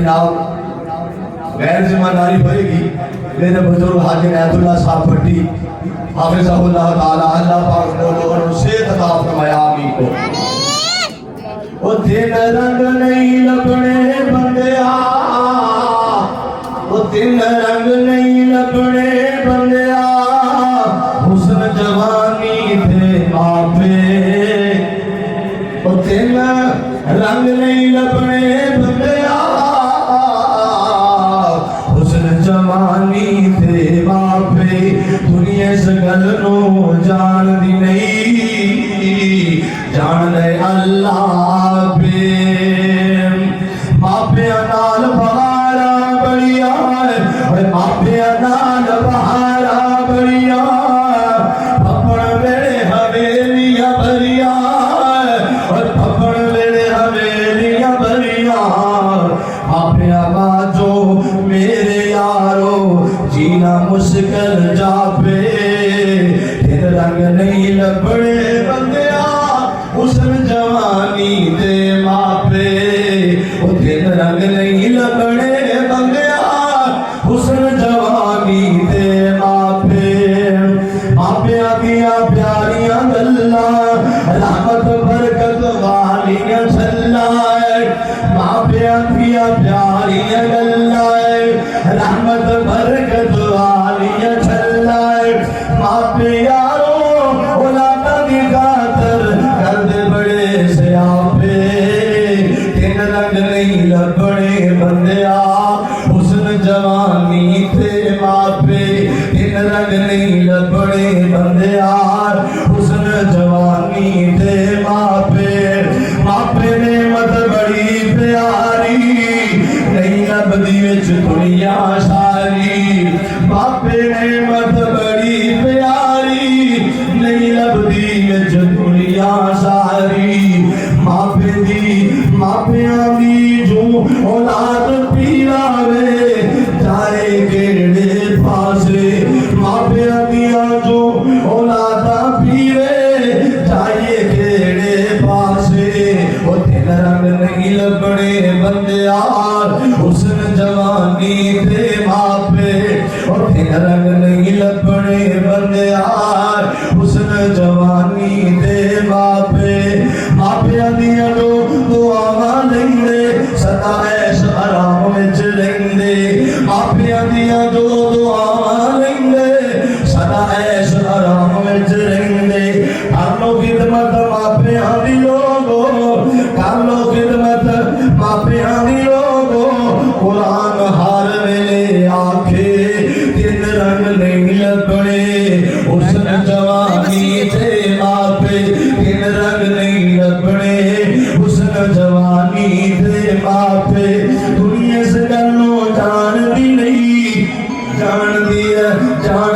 जनाब गैर जिम्मेदारी होएगी। मेरे बुजुर्ग हाजी नैतुल्लाह साहब भट्टी हाफिज़हुल्लाह ताला अल्लाह पाक को सेहत अता फरमाए आमीन को। ओ दिन रंग नहीं लबने बंदिया, ओ दिन रंग नहीं लबने बंदिया, हुस्न जवानी थे मापे। ओ दिन रंग नहीं लबने बंदिया, हुस्न जवानी थे मापे। दुनिया इस गल नू जान दी नहीं, जान ले अल्लाह पे। मापिया नाल बहारा बढ़िया है, मापिया नाल बहारा बढ़िया, पपड़ वेले हवेलियां भरिया, और पपड़ वेले हवेलियां भरिया। मापिया बाजो मेरे यारो जीना मुश्किल जापे। फिर रंग नहीं लबड़े बंदिया, हुस्न जवानी दे मापे। ओ दिन रंग नहीं लबड़े बंदिया, हुस्न जवानी दे मापे। मापिया दिया प्यारियां गल्लां, रहमत बरकत वालियां छल्लाए। मापिया दिया प्यारियां गल्लां, रहमत बरकत वालियां छल्लाए। मापे यारो औलादा दी खातर कर दे बड़े सयापे। दिन रंग नहीं लबड़े बंदिया, हुस्न जवानी थे मापे। दिन रंग नहीं लबड़े बंदिया, हुस्न जवानी थे मापे। मापे ने मत बड़ी प्यारी, नहीं लबदी विच दुनिया सारी। मापे ने मत बड़ी प्यारी, नहीं लबदी विच दुनिया सारी। मापे दी मापिया दी जो औलाद पीरावे, जाए केड़े पासे। मापिया दिया जो औलादा पीवे, जाए केड़े पासे। ओ दिन रंग नहीं लबड़े बंदिया, हुस्न जवानी थे मापे। ओ दिन रंग नहीं लबड़े बंदिया, हुस्न जवानी थे मापे। मापिया दिया जो दुआवां लेंदे, सदा ऐश आराम विच रहिंदे। मापिया दिया जो दुआवां लेंदे, सदा ऐश आराम विच रहिंदे। कर लो खिदमत मापिया दी लोगो, कर लो खिदमत मापिया दी लोगो। कुरान हर वेले आखे, दिन रंग नहीं लबड़े, हुस्न जवानी थे मापे। दिन रंग नहीं लबड़े, हुस्न जवानी थे मापे। दुनिया इस गल्लों जान दी नहीं, जान दी है जान